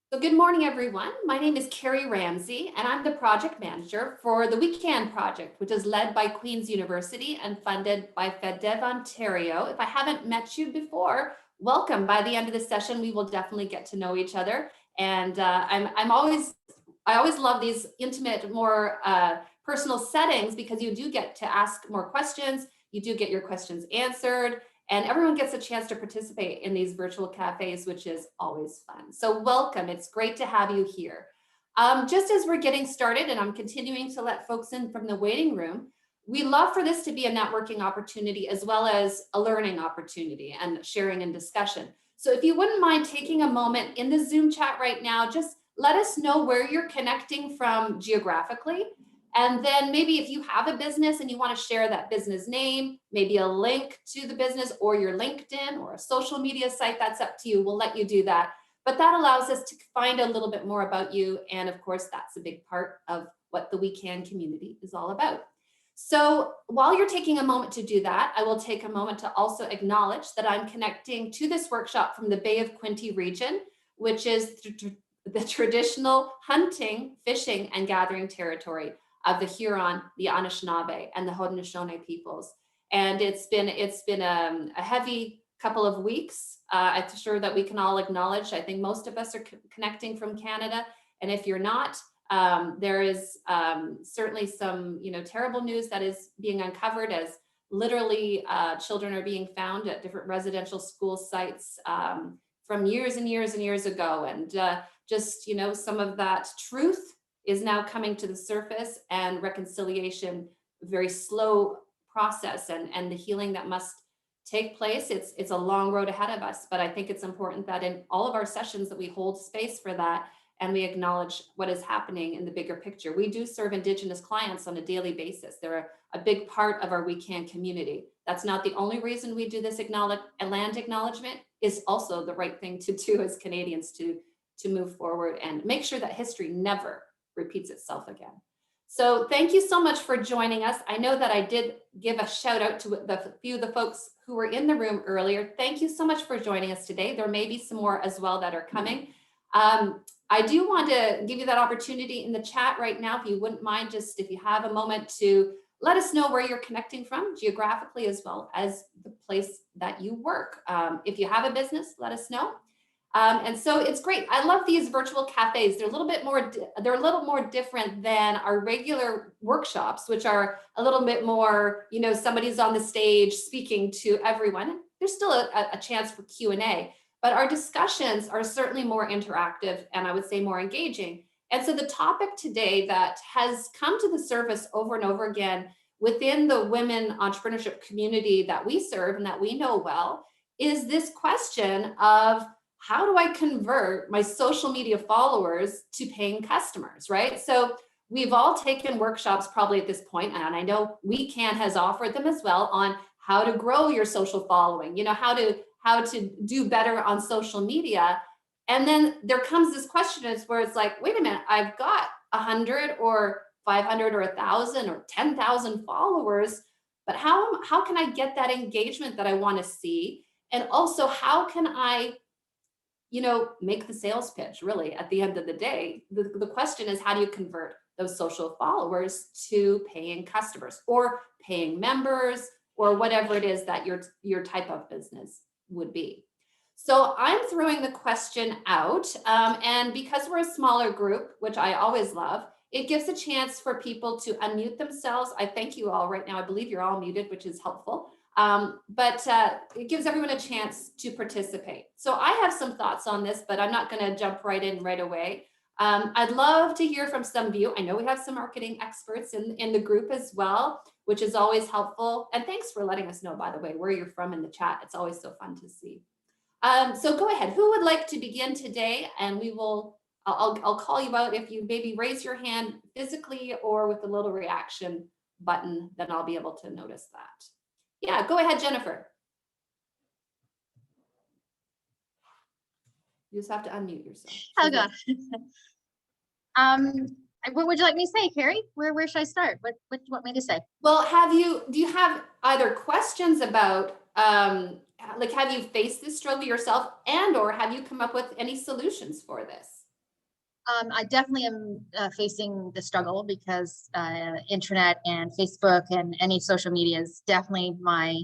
So good morning, everyone. My name is Carrie Ramsey, and I'm the project manager for the We Can project, which is led by Queen's University and funded by FedDev Ontario. If I haven't met you before, welcome. By the end of the session, we will definitely get to know each other. And I always love these intimate, more personal settings because you do get to ask more questions. You do get your questions answered and everyone gets a chance to participate in these virtual cafes, which is always fun. So welcome, it's great to have you here. Just as we're getting started and I'm continuing to let folks in from the waiting room, we love for this to be a networking opportunity as well as a learning opportunity and sharing and discussion. So if you wouldn't mind taking a moment in the Zoom chat right now, just let us know where you're connecting from geographically. And then maybe if you have a business and you want to share that business name, maybe a link to the business or your LinkedIn or a social media site, that's up to you. We'll let you do that. But that allows us to find a little bit more about you. And of course, that's a big part of what the We Can community is all about. So while you're taking a moment to do that, I will take a moment to also acknowledge that I'm connecting to this workshop from the Bay of Quinte region, which is the traditional hunting, fishing, and gathering territory of the Huron, the Anishinaabe, and the Haudenosaunee peoples. And it's been a heavy couple of weeks. I'm sure that we can all acknowledge. I think most of us are connecting from Canada, and if you're not, there is certainly some terrible news that is being uncovered as literally children are being found at different residential school sites from years and years and years ago, and just some of that truth is now coming to the surface, and reconciliation, very slow process, and the healing that must take place. It's a long road ahead of us, but I think it's important that in all of our sessions that we hold space for that and we acknowledge what is happening in the bigger picture. We do serve Indigenous clients on a daily basis. They're a big part of our We Can community. That's not the only reason we do this land acknowledgement. Is also the right thing to do as Canadians to move forward and make sure that history never repeats itself again. So thank you so much for joining us. I know that I did give a shout out to the few of the folks who were in the room earlier. Thank you so much for joining us today. There may be some more as well that are coming. I do want to give you that opportunity in the chat right now, if you wouldn't mind, just if you have a moment to let us know where you're connecting from geographically as well as the place that you work. If you have a business, let us know. And so it's great. I love these virtual cafes. They're a little more different than our regular workshops, which are a little bit more, somebody's on the stage speaking to everyone. There's still a chance for Q&A, but our discussions are certainly more interactive and I would say more engaging. And so the topic today that has come to the surface over and over again within the women entrepreneurship community that we serve and that we know well is this question of, how do I convert my social media followers to paying customers, right? So we've all taken workshops probably at this point, and I know We Can has offered them as well on how to grow your social following, how to do better on social media. And then there comes this question where it's like, wait a minute, I've got 100 or 500 or 1,000 or 10,000 followers, but how can I get that engagement that I want to see? And also, how can I make the sales pitch? Really, at the end of the day, the question is, how do you convert those social followers to paying customers or paying members or whatever it is that your type of business would be? So I'm throwing the question out, and because we're a smaller group, which I always love, it gives a chance for people to unmute themselves. I thank you all right now. I believe you're all muted, which is helpful. But it gives everyone a chance to participate. So I have some thoughts on this, but I'm not going to jump right in right away. I'd love to hear from some of you. I know we have some marketing experts in the group as well, which is always helpful. And thanks for letting us know, by the way, where you're from in the chat. It's always so fun to see. So go ahead. Who would like to begin today? And I'll call you out if you maybe raise your hand physically or with the little reaction button, then I'll be able to notice that. Yeah, go ahead, Jennifer. You just have to unmute yourself. Oh gosh. What would you like me to say, Carrie? Where should I start? What do you want me to say? Well, do you have either questions about have you faced this struggle yourself, and or have you come up with any solutions for this? I definitely am facing the struggle because internet and Facebook and any social media is definitely my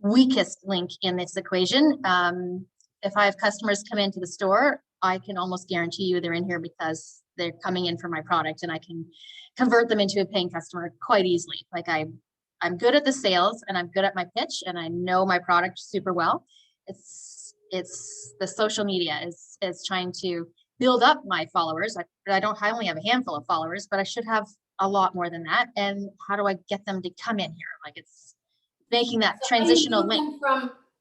weakest link in this equation. If I have customers come into the store, I can almost guarantee you they're in here because they're coming in for my product, and I can convert them into a paying customer quite easily. Like I'm good at the sales and I'm good at my pitch and I know my product super well. It's the social media is trying to build up my followers. I only have a handful of followers, but I should have a lot more than that. And how do I get them to come in here? Like, it's making that So transitional link.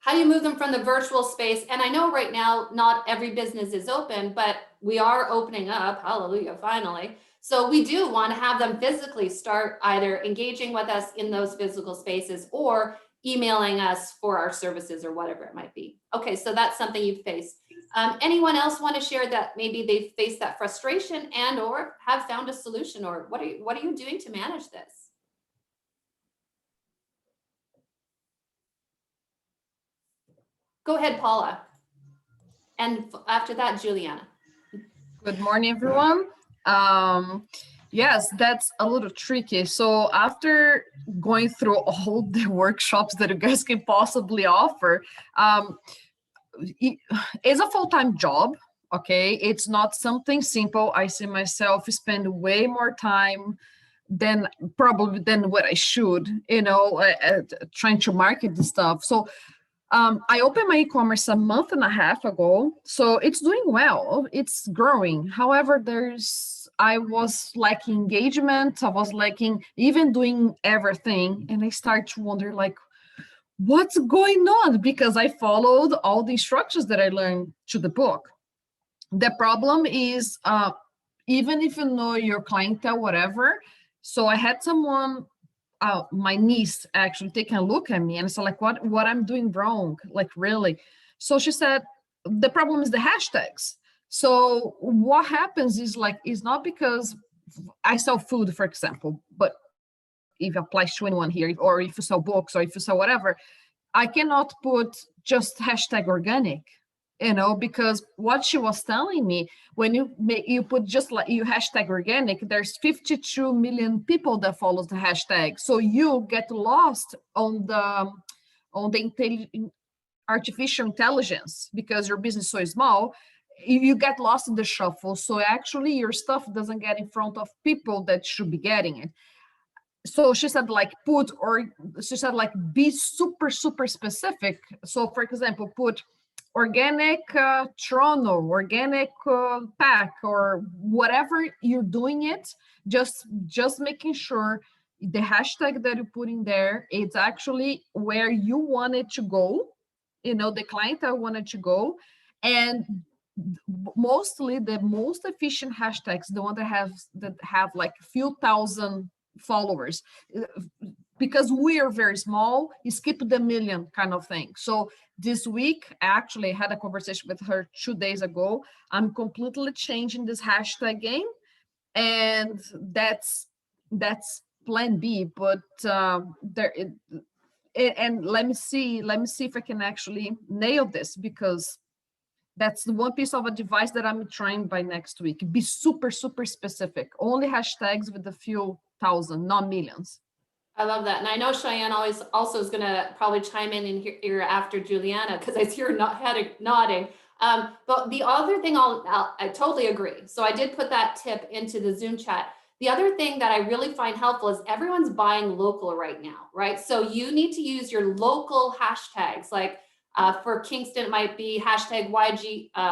how do you move them from the virtual space? And I know right now, not every business is open, but we are opening up, hallelujah, finally. So we do want to have them physically start either engaging with us in those physical spaces or emailing us for our services or whatever it might be. Okay, so that's something you've faced. Anyone else want to share that maybe they faced that frustration and or have found a solution, or what are you doing to manage this? Go ahead, Paula. And after that, Juliana. Good morning, everyone. Yes, that's a little tricky. So after going through all the workshops that you guys can possibly offer, it's a full-time job. Okay, it's not something simple. I see myself spend way more time than what I should, trying to market the stuff. So I opened my e-commerce a month and a half ago, so it's doing well. It's growing. However, I was lacking engagement. I was lacking even doing everything, and I start to wonder, like, what's going on? Because I followed all the instructions that I learned to the book. The problem is, even if you know your clientele, whatever. So I had someone, my niece actually taking a look at me and said, like, what I'm doing wrong, like, really. So she said, the problem is the hashtags. So what happens is, like, it's not because I sell food, for example, but if it applies to anyone here, or if you sell books or if you sell whatever, I cannot put just hashtag organic, because what she was telling me, when you put just like you hashtag organic, there's 52 million people that follows the hashtag. So you get lost on the artificial intelligence because your business is so small. You get lost in the shuffle. So actually your stuff doesn't get in front of people that should be getting it. So she said, like, be super, super specific. So for example, put organic Toronto, organic pack, or whatever you're doing it, just making sure the hashtag that you put in there, it's actually where you want it to go, the clientele wanted to go. And mostly the most efficient hashtags, the one that have like a few thousand followers, because we are very small, you skip the million kind of thing. So this week, I actually had a conversation with her 2 days ago. I'm completely changing this hashtag game, and that's plan B. But and let me see if I can actually nail this, because that's the one piece of advice that I'm trying by next week. Be super, super specific. Only hashtags with a few thousand, not millions. I love that. And I know Cheyenne also is going to probably chime in here after Juliana, because I see her nodding. But the other thing I totally agree. So I did put that tip into the Zoom chat. The other thing that I really find helpful is everyone's buying local right now, right? So you need to use your local hashtags. Like for Kingston, it might be hashtag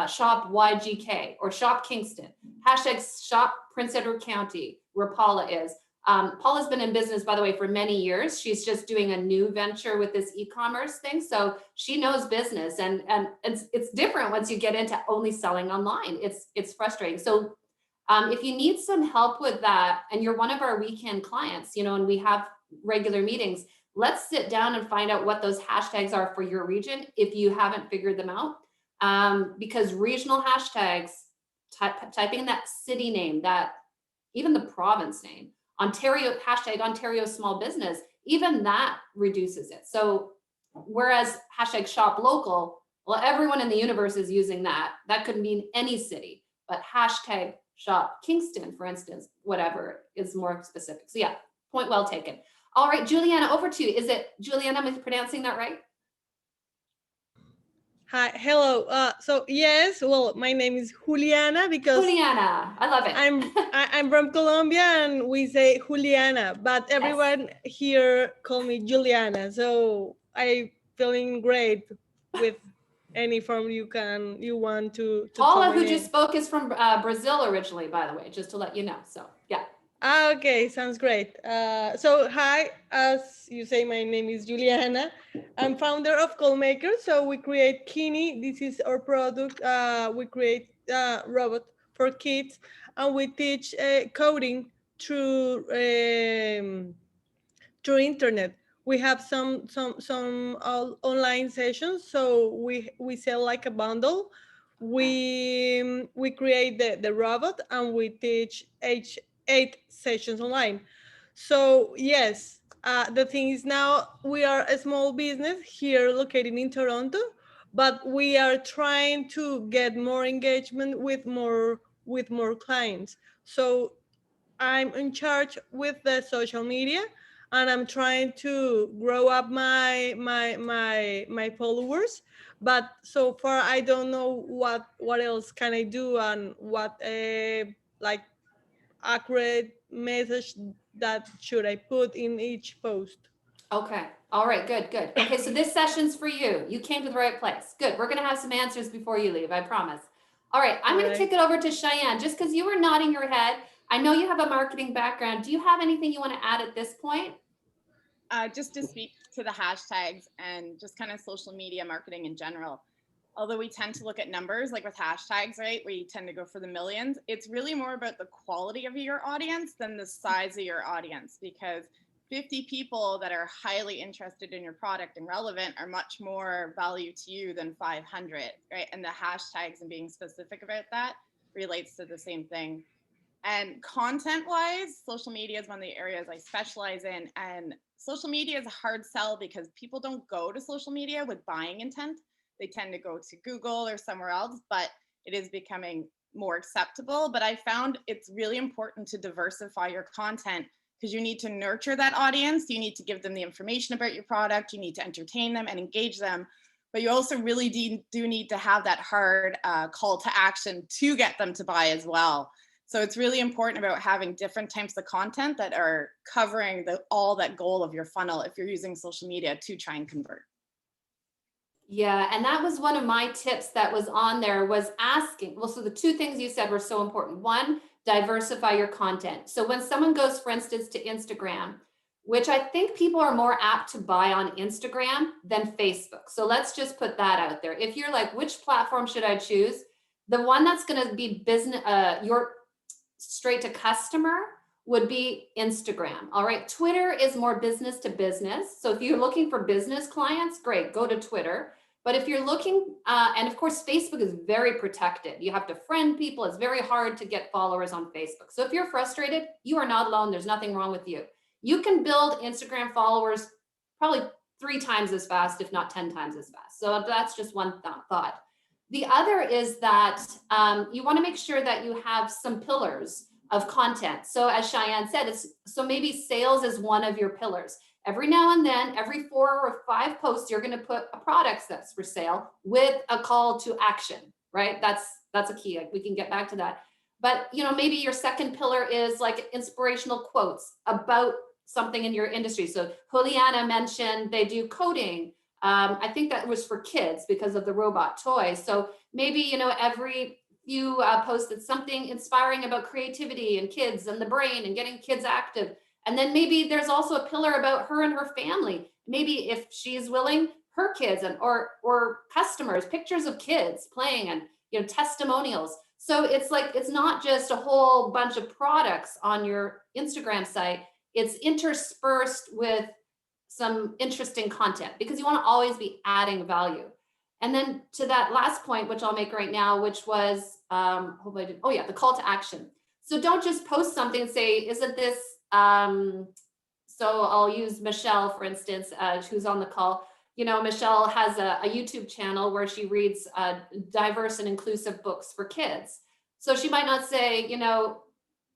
shop YGK or shop Kingston, hashtag shop Prince Edward County, where Paula is. Paula's been in business, by the way, for many years. She's just doing a new venture with this e-commerce thing. So she knows business, and it's different once you get into only selling online. It's frustrating. So if you need some help with that, and you're one of our weekend clients, and we have regular meetings, let's sit down and find out what those hashtags are for your region if you haven't figured them out. Because regional hashtags, typing that city name, that even the province name, Ontario, hashtag Ontario small business, even that reduces it. So whereas hashtag shop local, well, everyone in the universe is using that. That could mean any city, but hashtag shop Kingston, for instance, whatever is more specific. So yeah, point well taken. All right, Juliana, over to you. Is it Juliana? Am I pronouncing that right? Hi, hello. So yes, well, my name is Juliana because Juliana, I love it. I'm from Colombia and we say Juliana, but everyone here call me Juliana. So I feeling great with any form you want to call Paula, my who name. just spoke, is from Brazil originally, by the way, just to let you know. So yeah. Okay, sounds great. So hi, as you say, my name is Juliana. I'm founder of Callmaker. So we create Kini. This is our product. We create robot for kids, and we teach coding through internet. We have some online sessions. So we sell like a bundle. We create the robot and we teach 8 sessions online. So yes, the thing is now we are a small business here located in Toronto, but we are trying to get more engagement with more clients. So I'm in charge with the social media, and I'm trying to grow up my followers. But so far, I don't know what else can I do and what like accurate message that should I put in each post. Okay. All right. Good. Good. Okay. So this session's for you. You came to the right place. Good. We're gonna have some answers before you leave. I promise. All right. I'm gonna Right. kick it over to Cheyenne. Just because you were nodding your head, I know you have a marketing background. Do you have anything you want to add at this point? Just to speak to the hashtags and just kind of social media marketing in general. Although we tend to look at numbers like with hashtags, right, where you tend to go for the millions, it's really more about the quality of your audience than the size of your audience, because 50 people that are highly interested in your product and relevant are much more value to you than 500, right? And the hashtags and being specific about that relates to the same thing. And content wise, social media is one of the areas I specialize in. And social media is a hard sell because people don't go to social media with buying intent. They tend to go to Google or somewhere else, but it is becoming more acceptable. But I found it's really important to diversify your content because you need to nurture that audience. You need to give them the information about your product. You need to entertain them and engage them. But you also really do need to have that hard call to action to get them to buy as well. So it's really important about having different types of content that are covering all that goal of your funnel if you're using social media to try and convert. Yeah, and that was one of my tips that was on there, was asking. Well, so the two things you said were so important. One, diversify your content. So when someone goes, for instance, to Instagram, which I think people are more apt to buy on Instagram than Facebook. So let's just put that out there. If you're like, which platform should I choose? The one that's going to be business, your straight to customer would be Instagram. All right. Twitter is more business to business. So if you're looking for business clients, great, go to Twitter. But if you're looking, and of course, Facebook is very protected. You have to friend people. It's very hard to get followers on Facebook. So if you're frustrated, you are not alone. There's nothing wrong with you. You can build Instagram followers probably 3 times as fast, if not 10 times as fast. So that's just one thought. The other is that you want to make sure that you have some pillars of content. So as Cheyenne said, so maybe sales is one of your pillars. Every now and then, every 4 or 5 posts, you're going to put a product that's for sale with a call to action, right? That's a key. We can get back to that. But maybe your second pillar is like inspirational quotes about something in your industry. So Juliana mentioned they do coding. I think that was for kids because of the robot toy. So maybe, every few posted something inspiring about creativity and kids and the brain and getting kids active. And then maybe there's also a pillar about her and her family. Maybe if she's willing, her kids and or customers, pictures of kids playing and testimonials. So it's like, it's not just a whole bunch of products on your Instagram site. It's interspersed with some interesting content because you want to always be adding value. And then to that last point, which I'll make right now, which was, the call to action. So don't just post something and say, isn't this, so I'll use Michelle, for instance, who's on the call. Michelle has a YouTube channel where she reads diverse and inclusive books for kids. So she might not say,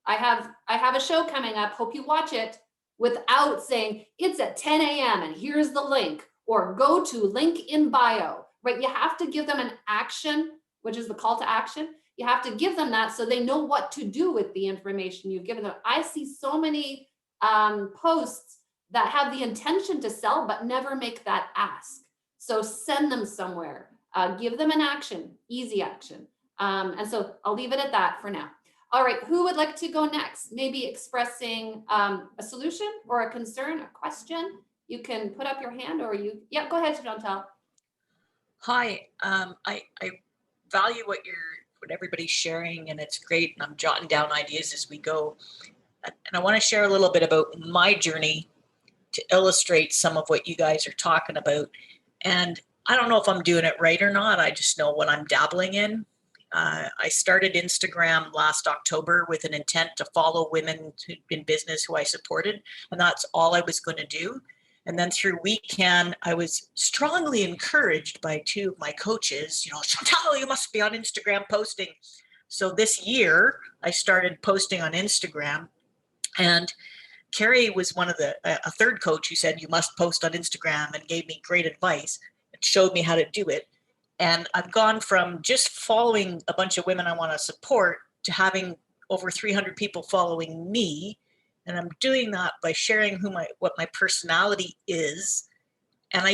I have a show coming up, hope you watch it, without saying it's at 10 a.m. and here's the link, or go to link in bio, right? You have to give them an action, which is the call to action. You have to give them that so they know what to do with the information you've given them. I see so many posts that have the intention to sell, but never make that ask. So send them somewhere, give them an action, easy action. And so I'll leave it at that for now. All right, who would like to go next? Maybe expressing a solution or a concern, a question. You can put up your hand or yeah, go ahead, Chantal. Hi, I value what everybody's sharing, and it's great. And I'm jotting down ideas as we go. And I want to share a little bit about my journey to illustrate some of what you guys are talking about. And I don't know if I'm doing it right or not. I just know what I'm dabbling in. I started Instagram last October with an intent to follow women in business who I supported, and that's all I was going to do. And then through Weekend, I was strongly encouraged by two of my coaches, Chantal, you must be on Instagram posting. So this year, I started posting on Instagram, and Carrie was a third coach who said, you must post on Instagram, and gave me great advice and showed me how to do it. And I've gone from just following a bunch of women I want to support to having over 300 people following me. And I'm doing that by sharing what my personality is. And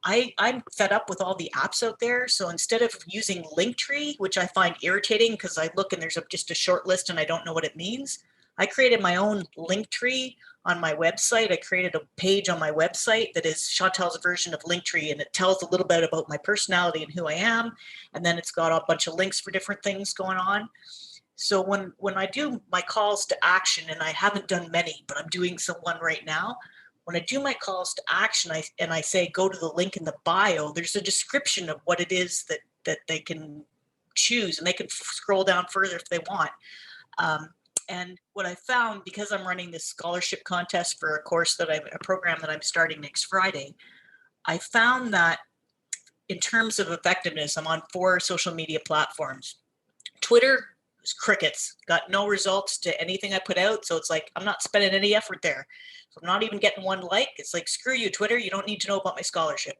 I'm fed up with all the apps out there. So instead of using Linktree, which I find irritating because I look and there's just a short list and I don't know what it means, I created my own Linktree on my website. I created a page on my website that is Chantal's version of Linktree, and it tells a little bit about my personality and who I am. And then it's got a bunch of links for different things going on. So when I do my calls to action, and I haven't done many, but I'm doing one right now. When I do my calls to action, I say, go to the link in the bio, there's a description of what it is that they can choose, and they can scroll down further if they want. And what I found, because I'm running this scholarship contest for a program that I'm starting next Friday, I found that in terms of effectiveness, I'm on 4 social media platforms. Twitter is crickets, got no results to anything I put out. So it's like, I'm not spending any effort there. So I'm not even getting one like. It's like, screw you, Twitter. You don't need to know about my scholarship.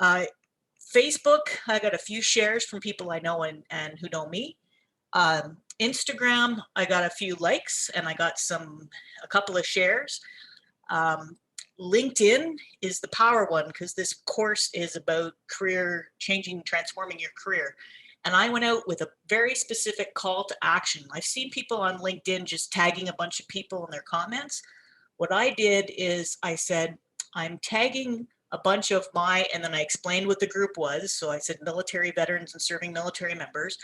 Facebook, I got a few shares from people I know and who know me. Instagram, I got a few likes and I got a couple of shares. LinkedIn is the power one because this course is about transforming your career. And I went out with a very specific call to action. I've seen people on LinkedIn just tagging a bunch of people in their comments. What I did is I said, I'm tagging a bunch of and then I explained what the group was. So I said military veterans and serving military members,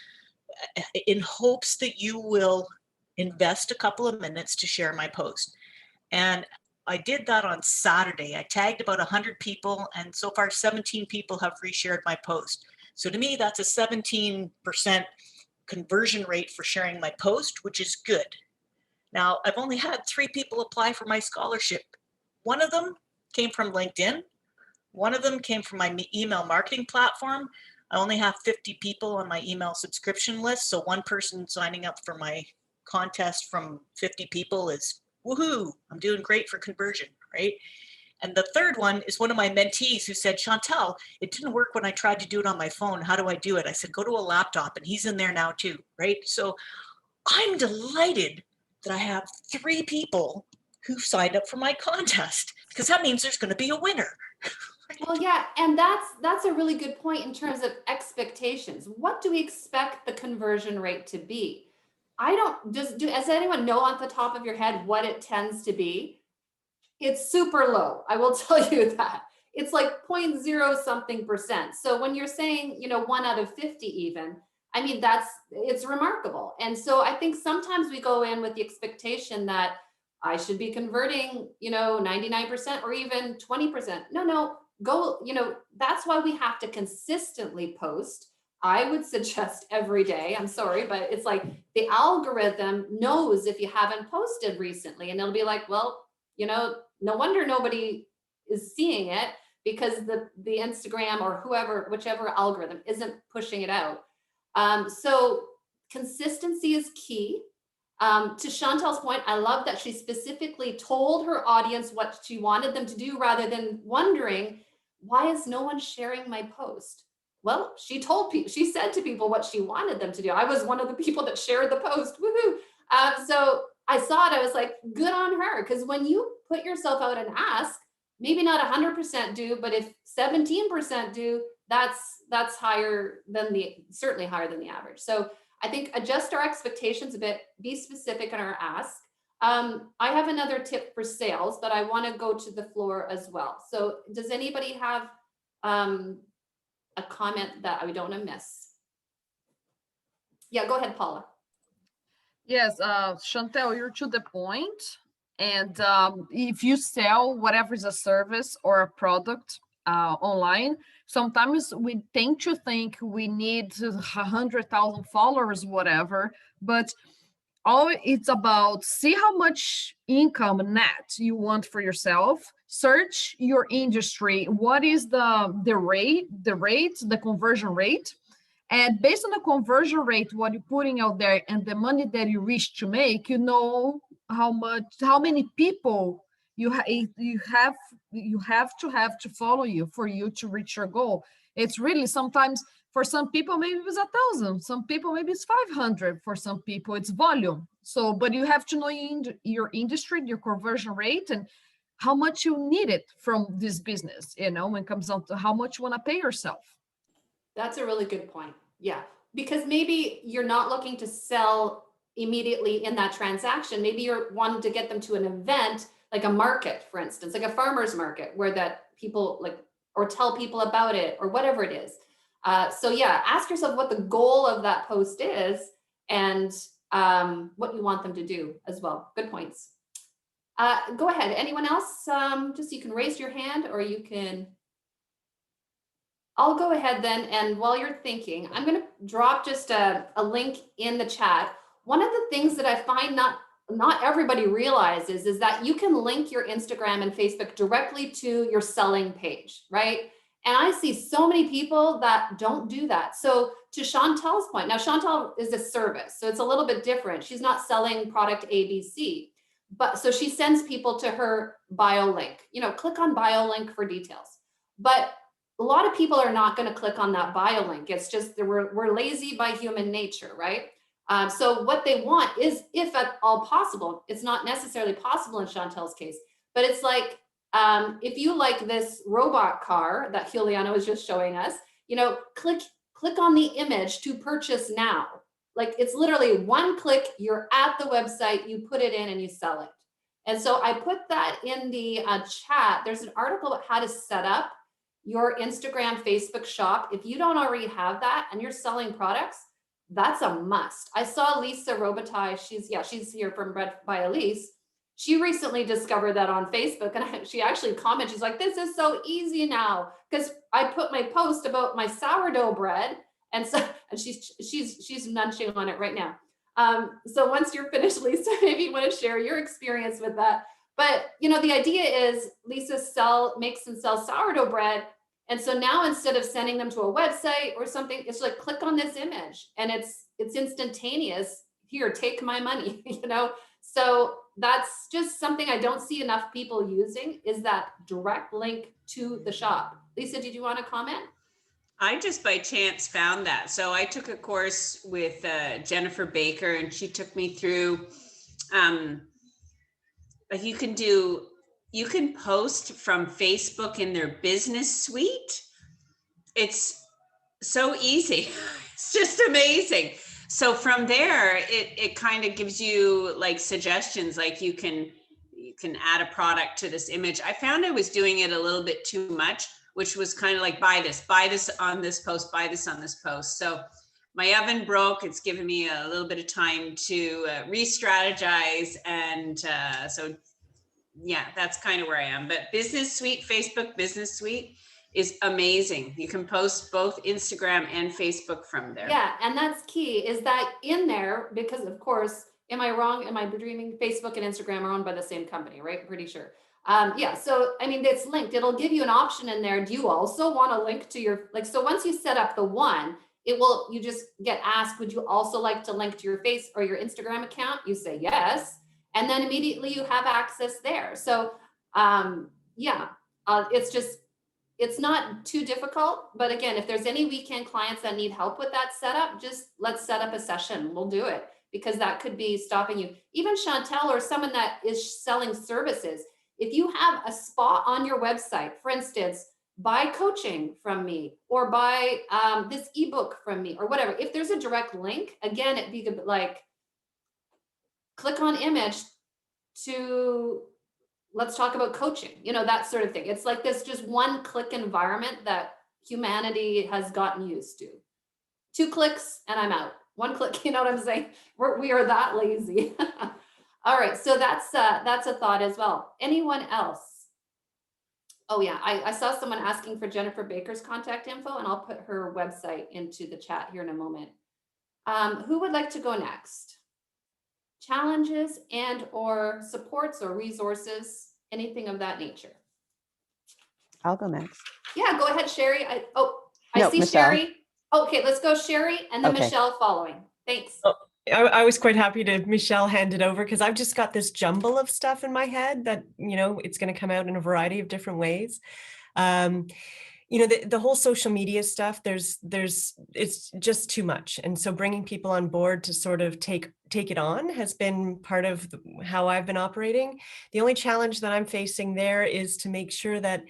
in hopes that you will invest a couple of minutes to share my post. And I did that on Saturday. I tagged about 100 people, and so far 17 people have reshared my post. So to me, that's a 17% conversion rate for sharing my post, which is good. Now, I've only had 3 people apply for my scholarship. One of them came from LinkedIn. One of them came from my email marketing platform. I only have 50 people on my email subscription list. So one person signing up for my contest from 50 people is woohoo, I'm doing great for conversion, right? And the third one is one of my mentees who said, Chantal, it didn't work when I tried to do it on my phone. How do I do it? I said, go to a laptop, and he's in there now too, right? So I'm delighted that I have 3 people who signed up for my contest, because that means there's going to be a winner. Well, yeah, and that's a really good point in terms of expectations. What do we expect the conversion rate to be? Does anyone know off the top of your head what it tends to be? It's super low. I will tell you that. It's like 0.0 something percent. So when you're saying, 1 out of 50 even, I mean, it's remarkable. And so I think sometimes we go in with the expectation that I should be converting, 99% or even 20%. No, go, that's why we have to consistently post. I would suggest every day. I'm sorry, but it's like the algorithm knows if you haven't posted recently, and it'll be like, well, no wonder nobody is seeing it, because the Instagram or whichever algorithm isn't pushing it out. So consistency is key. To Chantel's point, I love that she specifically told her audience what she wanted them to do rather than wondering, why is no one sharing my post? Well, she told people, she said to people what she wanted them to do. I was one of the people that shared the post. Woohoo! So I saw it, I was like, good on her. Because when you put yourself out and ask, maybe not 100% do, but if 17% do, that's higher than certainly higher than the average. So I think adjust our expectations a bit, be specific in our ask. I have another tip for sales, but I want to go to the floor as well. So does anybody have a comment that I don't want to miss? Yeah, go ahead, Paula. Yes, Chantel, you're to the point. And if you sell whatever is a service or a product online, sometimes we tend to think we need 100,000 followers, whatever, but all it's about, see how much income net you want for yourself, search your industry, what is the conversion rate, and based on the conversion rate, what you're putting out there and the money that you wish to make, you know how many people you have to follow you for you to reach your goal. It's really, sometimes for some people maybe it's 1,000, some people maybe it's 500, for some people it's volume. So but you have to know your industry, your conversion rate, and how much you need it from this business, when it comes down to how much you want to pay yourself. That's a really good point. Yeah, because maybe you're not looking to sell immediately in that transaction. Maybe you're wanting to get them to an event, like a market, for instance, like a farmer's market, where that people like, or tell people about it, or whatever it is. So yeah, ask yourself what the goal of that post is, and what you want them to do as well. Good points. Go ahead. Anyone else? Just you can raise your hand, or you can. I'll go ahead then, and while you're thinking, I'm going to drop just a link in the chat. One of the things that I find not everybody realizes is that you can link your Instagram and Facebook directly to your selling page, right? And I see so many people that don't do that. So to Chantel's point, now Chantel is a service, so it's a little bit different. She's not selling product ABC, but so she sends people to her bio link, click on bio link for details. But a lot of people are not going to click on that bio link. It's just we're lazy by human nature, right? So what they want is, if at all possible, it's not necessarily possible in Chantel's case, but it's like, if you like this robot car that Juliana was just showing us, click on the image to purchase now. Like, it's literally one click, you're at the website, you put it in and you sell it. And so I put that in the chat. There's an article about how to set up your Instagram, Facebook shop. If you don't already have that and you're selling products, that's a must. I saw Lisa Robitaille. She's here from Bread by Elise. She recently discovered that on Facebook, and she actually commented, she's like, this is so easy now, because I put my post about my sourdough bread, and she's munching on it right now. So once you're finished, Lisa, maybe you want to share your experience with that. But the idea is Lisa makes and sells sourdough bread. And so now, instead of sending them to a website or something, it's like, click on this image and it's instantaneous. Here, take my money, So that's just something I don't see enough people using, is that direct link to the shop. Lisa, did you want to comment? I just by chance found that. So I took a course with Jennifer Baker, and she took me through, you can post from Facebook in their business suite. It's so easy. It's just amazing. So from there, it kind of gives you like suggestions, like you can add a product to this image. I found I was doing it a little bit too much, which was kind of like, buy this on this post, buy this on this post. So my oven broke. It's given me a little bit of time to re-strategize. And so yeah, that's kind of where I am. But Business Suite, Facebook Business Suite is amazing. You can post both Instagram and Facebook from there. Yeah, and that's key, is that in there, because of course, am I wrong? Am I dreaming? Facebook and Instagram are owned by the same company, right? Pretty sure. Yeah, so I mean, it's linked. It'll give you an option in there. Do you also want to link to your, so once you set up the one, you just get asked, would you also like to link to your face or your Instagram account? You say yes. And then immediately you have access there. So it's not too difficult. But again, if there's any weekend clients that need help with that setup, just let's set up a session. We'll do it, because that could be stopping you. Even Chantel or someone that is selling services, if you have a spot on your website, for instance, buy coaching from me, or buy this ebook from me, or whatever. If there's a direct link, again, it'd be like, click on image to let's talk about coaching, that sort of thing. It's like this just one click environment that humanity has gotten used to. 2 clicks and I'm out. 1 click, you know what I'm saying? We are that lazy. All right, so that's a thought as well. Anyone else? Oh yeah, I saw someone asking for Jennifer Baker's contact info, and I'll put her website into the chat here in a moment. Who would like to go next? Challenges and or supports or resources, anything of that nature? I'll go next. Yeah, go ahead, Sherry. I No, see Michelle. Sherry. Okay, let's go Sherry and then Okay. Michelle following. Thanks. Oh, I was quite happy to Michelle hand it over, because I've just got this jumble of stuff in my head that, it's going to come out in a variety of different ways. The whole social media stuff, it's just too much. And so bringing people on board to sort of take it on has been part of how I've been operating. The only challenge that I'm facing there is to make sure that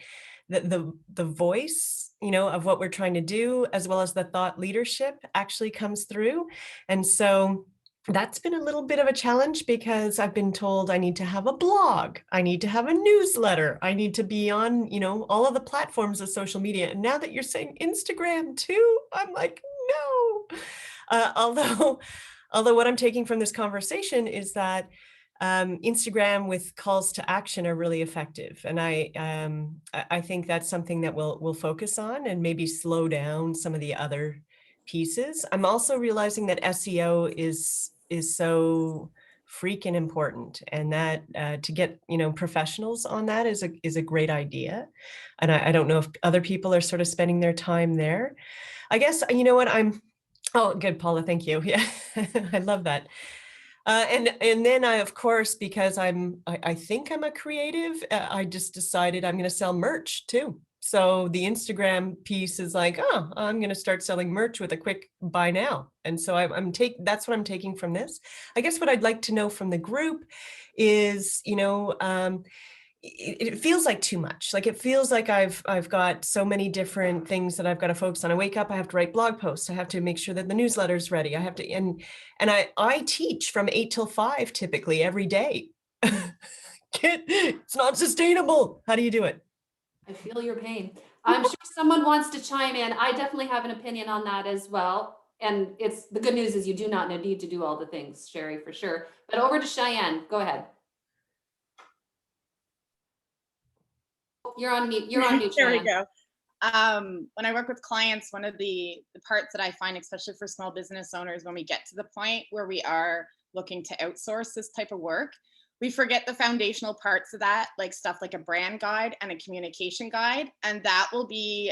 the voice, of what we're trying to do, as well as the thought leadership, actually comes through. And so that's been a little bit of a challenge, because I've been told I need to have a blog, I need to have a newsletter, I need to be on, all of the platforms of social media. And now that you're saying Instagram too, I'm like, no. Although what I'm taking from this conversation is that Instagram with calls to action are really effective. And I think that's something that we'll focus on, and maybe slow down some of the other pieces. I'm also realizing that SEO is so freaking important, and that to get professionals on that is a great idea. And I don't know if other people are sort of spending their time there. I guess oh, good, Paula, thank you. Yeah, I love that. And then I, of course, because I think I'm a creative, I just decided I'm going to sell merch too. So the Instagram piece is like, oh, I'm going to start selling merch with a quick buy now. And so that's what I'm taking from this. I guess what I'd like to know from the group is, it feels like too much. Like, it feels like I've got so many different things that I've got to focus on. I wake up, I have to write blog posts. I have to make sure that the newsletter's ready. I have to, and I teach from 8 till 5 typically every day. It's not sustainable. How do you do it? I feel your pain. I'm sure someone wants to chime in. I definitely have an opinion on that as well. And the good news is you do not need to do all the things, Sherry, for sure. But over to Cheyenne. Go ahead. You're on mute. You're on mute, There we Cheyenne. go. When I work with clients, one of the parts that I find, especially for small business owners, when we get to the point where we are looking to outsource this type of work, we forget the foundational parts of that, like stuff like a brand guide and a communication guide. And that will be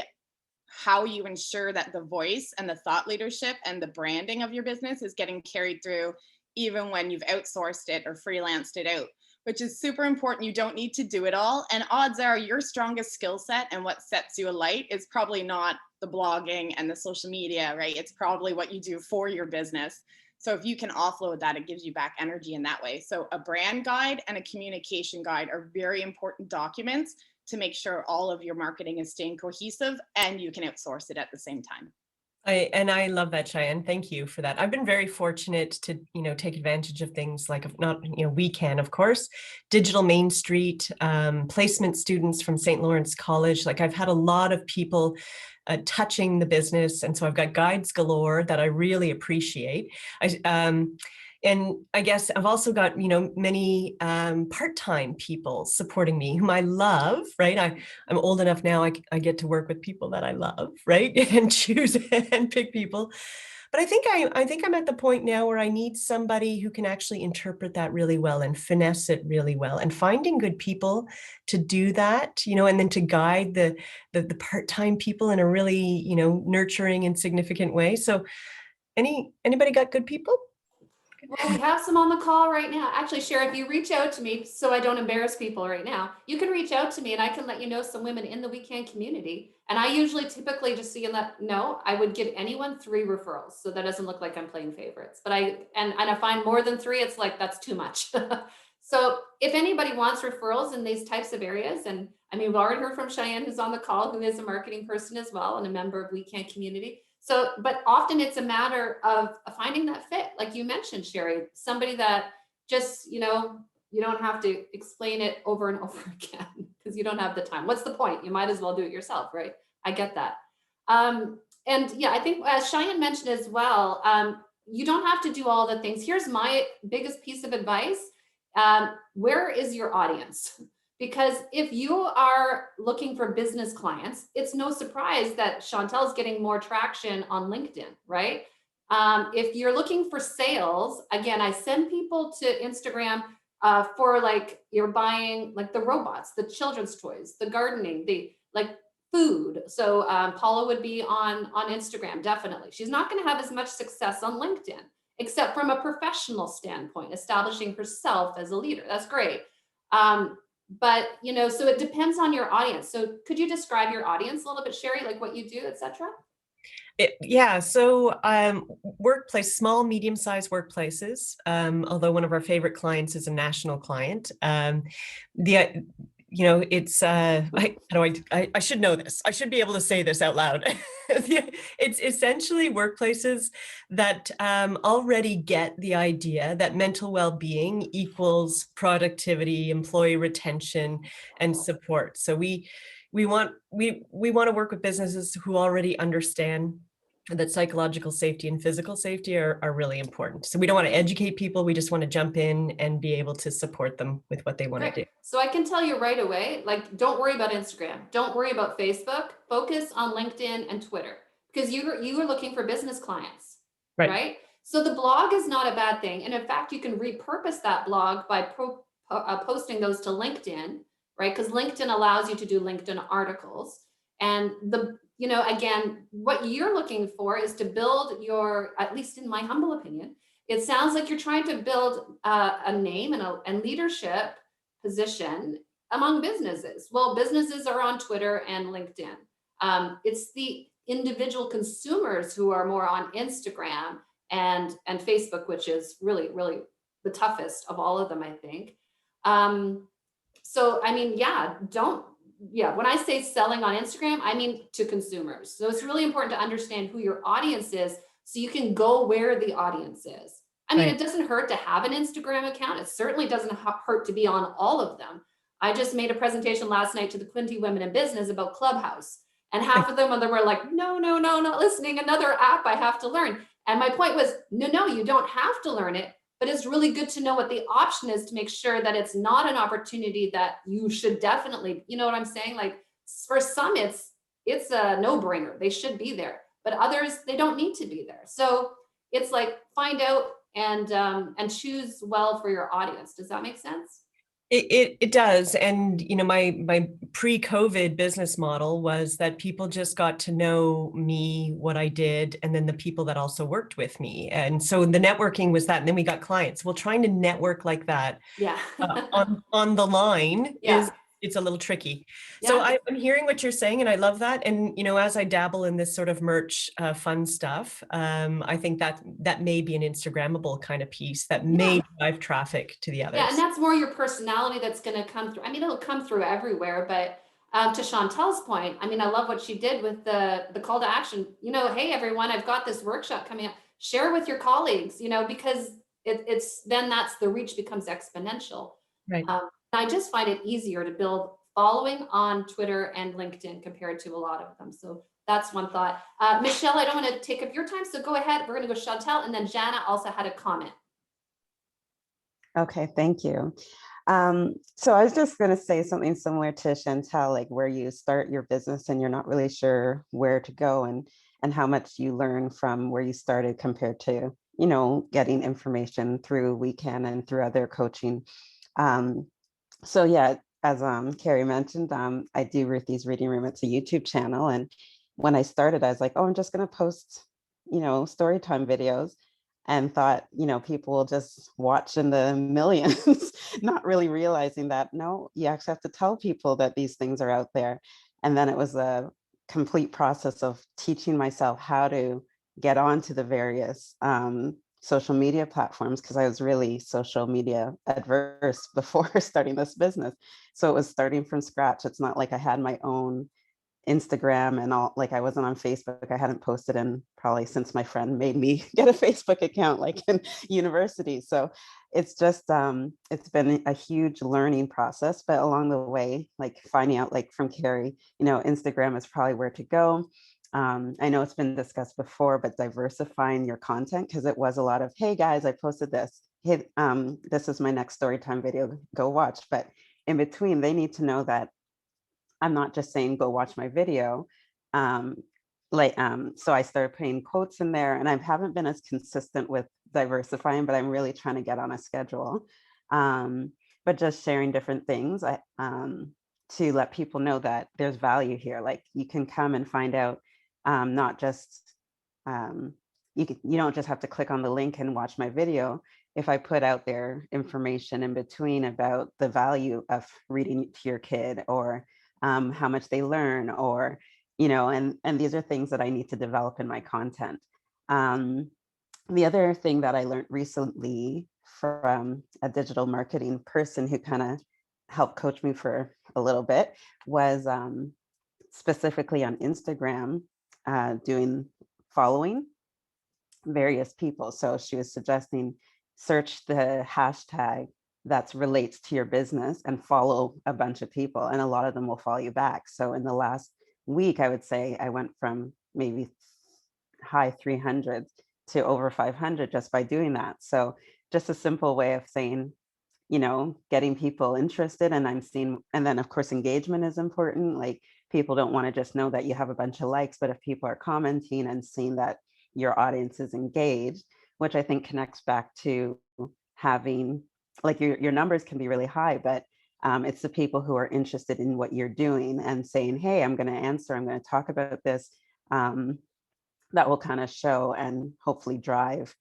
how you ensure that the voice and the thought leadership and the branding of your business is getting carried through, even when you've outsourced it or freelanced it out, which is super important. You don't need to do it all. And odds are your strongest skill set and what sets you alight is probably not the blogging and the social media, right? It's probably what you do for your business. So if you can offload that, it gives you back energy in that way. So a brand guide and a communication guide are very important documents to make sure all of your marketing is staying cohesive and you can outsource it at the same time. I love that, Cheyenne. Thank you for that. I've been very fortunate to, take advantage of things like, we can, of course, Digital Main Street, placement students from St. Lawrence College. Like, I've had a lot of people touching the business. And so I've got guides galore that I really appreciate. And I guess I've also got, many part-time people supporting me whom I love, right? I'm old enough now, I get to work with people that I love, right? And choose and pick people. But I think I'm at the point now where I need somebody who can actually interpret that really well and finesse it really well, and finding good people to do that, and then to guide the part-time people in a really, nurturing and significant way. So anybody got good people? Well, we have some on the call right now. Actually, Sharon, if you reach out to me, so I don't embarrass people right now, you can reach out to me and I can let you know some women in the weekend community. And I usually typically just so you know, I would give anyone 3 referrals. So that doesn't look like I'm playing favorites, but and I find more than 3, it's like, that's too much. So if anybody wants referrals in these types of areas, and I mean, we've already heard from Cheyenne, who's on the call, who is a marketing person as well and a member of Weekend Community. So, but often it's a matter of finding that fit, like you mentioned, Sherry, somebody that just, you don't have to explain it over and over again because you don't have the time. What's the point? You might as well do it yourself, right? I get that. And yeah, I think as Cheyenne mentioned as well, you don't have to do all the things. Here's my biggest piece of advice. Where is your audience? Because if you are looking for business clients, it's no surprise that Chantel's getting more traction on LinkedIn, right? If you're looking for sales, again, I send people to Instagram for like, you're buying like the robots, the children's toys, the gardening, the like food. So Paula would be on Instagram, definitely. She's not going to have as much success on LinkedIn, except from a professional standpoint, establishing herself as a leader. That's great. But, so it depends on your audience. So could you describe your audience a little bit, Sherry, like what you do, et cetera? Yeah, so workplace, small, medium-sized workplaces, although one of our favorite clients is a national client. It's I should know this. I should be able to say this out loud. It's essentially workplaces that already get the idea that mental well-being equals productivity, employee retention, and support. So we want to work with businesses who already understand that psychological safety and physical safety are really important. So we don't want to educate people. We just want to jump in and be able to support them with what they want to do. So I can tell you right away, like, don't worry about Instagram. Don't worry about Facebook. Focus on LinkedIn and Twitter because you are looking for business clients, right? So the blog is not a bad thing. And in fact, you can repurpose that blog by posting those to LinkedIn, right? Because LinkedIn allows you to do LinkedIn articles. And again, what you're looking for is to build at least in my humble opinion, it sounds like you're trying to build a name and leadership position among businesses. Well, businesses are on Twitter and LinkedIn. It's the individual consumers who are more on Instagram and Facebook, which is really, really the toughest of all of them, I think. So, I mean, when I say selling on Instagram, I mean to consumers. So it's really important to understand who your audience is so you can go where the audience is. I mean, It doesn't hurt to have an Instagram account. It certainly doesn't hurt to be on all of them. I just made a presentation last night to the Quinty Women in Business about Clubhouse. And half of them were like, no, not listening. Another app I have to learn. And my point was, no, you don't have to learn it. But it's really good to know what the option is to make sure that it's not an opportunity that you should definitely, you know what I'm saying? Like for some, it's a no-brainer. They should be there, but others, they don't need to be there. So it's like, find out and choose well for your audience. Does that make sense? It does. And, my pre-COVID business model was that people just got to know me, what I did, and then the people that also worked with me. And so the networking was that, and then we got clients. Well, trying to network like that on the line it's a little tricky. Yeah. So I'm hearing what you're saying, and I love that. And, as I dabble in this sort of merch fun stuff, I think that may be an Instagrammable kind of piece that may drive traffic to the others. Yeah, and that's more your personality that's going to come through. I mean, it'll come through everywhere, but to Chantel's point, I mean, I love what she did with the call to action. Hey, everyone, I've got this workshop coming up. Share with your colleagues, because it's then that's the reach becomes exponential. Right. I just find it easier to build following on Twitter and LinkedIn compared to a lot of them. So that's one thought. Michelle, I don't want to take up your time, so go ahead. We're going to go Chantel, and then Jana also had a comment. Okay, thank you. So I was just going to say something similar to Chantel, like where you start your business and you're not really sure where to go. And and how much you learn from where you started compared to, you know, getting information through Weekend and through other coaching. So yeah, as Carrie mentioned, I do Ruthie's Reading Room. It's a YouTube channel. And when I started, I was like, oh, I'm just going to post, you know, story time videos, and thought, you know, people will just watch in the millions, not really realizing that, no, you actually have to tell people that these things are out there. And then it was a complete process of teaching myself how to get onto the various social media platforms, because I was really social media adverse before starting this business. So it was starting from scratch. It's not like I had my own Instagram and all, like I wasn't on Facebook. I hadn't posted in probably since my friend made me get a Facebook account, like in university. So it's just, it's been a huge learning process, but along the way, like finding out, like from Carrie, you know, Instagram is probably where to go. I know it's been discussed before, but diversifying your content, because it was a lot of, hey guys, I posted this. Hey, this is my next story time video, go watch. But in between, they need to know that I'm not just saying, go watch my video. So I started putting quotes in there, and I haven't been as consistent with diversifying, but I'm really trying to get on a schedule. But just sharing different things to let people know that there's value here. Like you can come and find out, not just, you don't just have to click on the link and watch my video. If I put out there information in between about the value of reading to your kid, or how much they learn, or, you know, and these are things that I need to develop in my content. The other thing that I learned recently from a digital marketing person who kind of helped coach me for a little bit was specifically on Instagram, doing following various people. So she was suggesting search the hashtag that relates to your business and follow a bunch of people, and a lot of them will follow you back. So in the last week, I would say I went from maybe high 300s to over 500 just by doing that. So just a simple way of saying, you know, getting people interested. And I'm seeing, and then of course, engagement is important. Like people don't want to just know that you have a bunch of likes, but if people are commenting and seeing that your audience is engaged, which I think connects back to having, like your numbers can be really high, but it's the people who are interested in what you're doing and saying, hey, I'm going to answer, I'm going to talk about this, that will kind of show and hopefully drive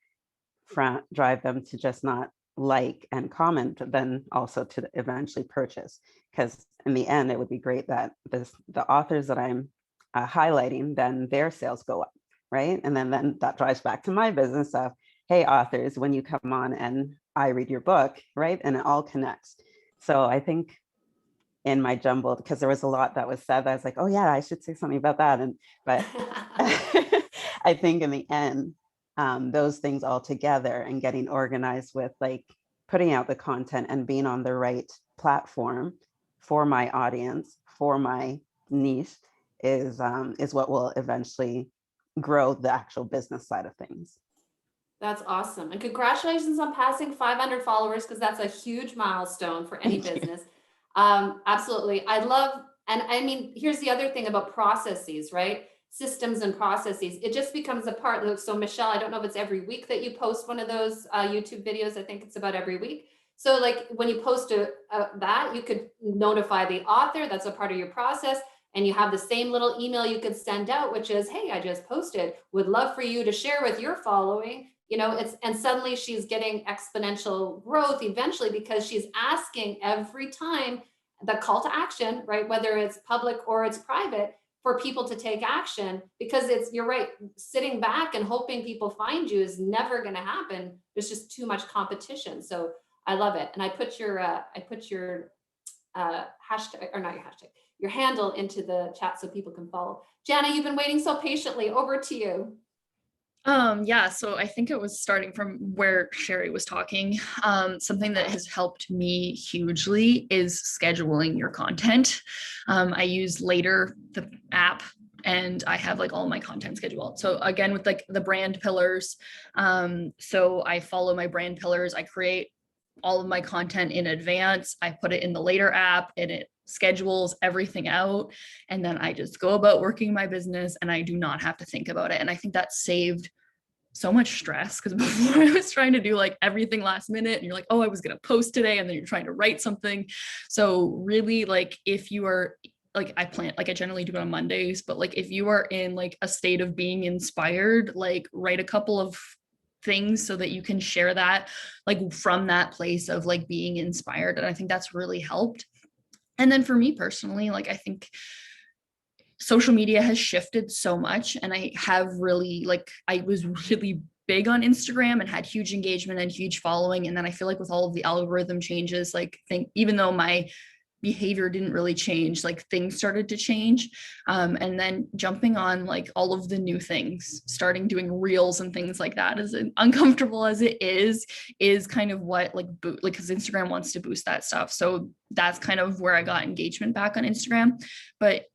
them to just not like and comment, but then also to eventually purchase. Because in the end, it would be great that the authors that I'm highlighting, then their sales go up, right? And then that drives back to my business of, hey, authors, when you come on and I read your book, right? And it all connects. So I think in my jumble, because there was a lot that was said, that I was like, oh yeah, I should say something about that. But I think in the end, those things all together and getting organized with like putting out the content and being on the right platform for my audience, for my niche is what will eventually grow the actual business side of things. That's awesome. And congratulations on passing 500 followers, because that's a huge milestone for any business. Absolutely. I love, and I mean, here's the other thing about processes, right? Systems and processes. It just becomes a part of, so Michelle, I don't know if it's every week that you post one of those YouTube videos. I think it's about every week. So like when you post that, you could notify the author, that's a part of your process. And you have the same little email you could send out, which is, hey, I just posted, would love for you to share with your following. You know, and suddenly she's getting exponential growth eventually, because she's asking every time the call to action, right? Whether it's public or it's private, for people to take action, because you're right, sitting back and hoping people find you is never going to happen. There's just too much competition. So I love it. And I put your hashtag, or not your hashtag, your handle into the chat so people can follow. Jana, you've been waiting so patiently. Over to you. Yeah, so I think it was starting from where Sherry was talking. Something that has helped me hugely is scheduling your content. I use Later, the app, and I have like all my content scheduled. So again, with like the brand pillars. So I follow my brand pillars. I create all of my content in advance. I put it in the later app and it schedules everything out. And then I just go about working my business and I do not have to think about it. And I think that saved so much stress, because before I was trying to do like everything last minute and you're like, oh, I was going to post today, and then you're trying to write something. So really, like, if you are like, I generally do it on Mondays, but like if you are in like a state of being inspired, like write a couple of things so that you can share that like from that place of like being inspired. And I think that's really helped. And then for me personally, like, I think social media has shifted so much, and I have really, like, I was really big on Instagram and had huge engagement and huge following. And then I feel like with all of the algorithm changes, like, even though my behavior didn't really change, like things started to change. And then jumping on like all of the new things, starting doing reels and things like that, as uncomfortable as it is kind of what like because Instagram wants to boost that stuff. So that's kind of where I got engagement back on Instagram. But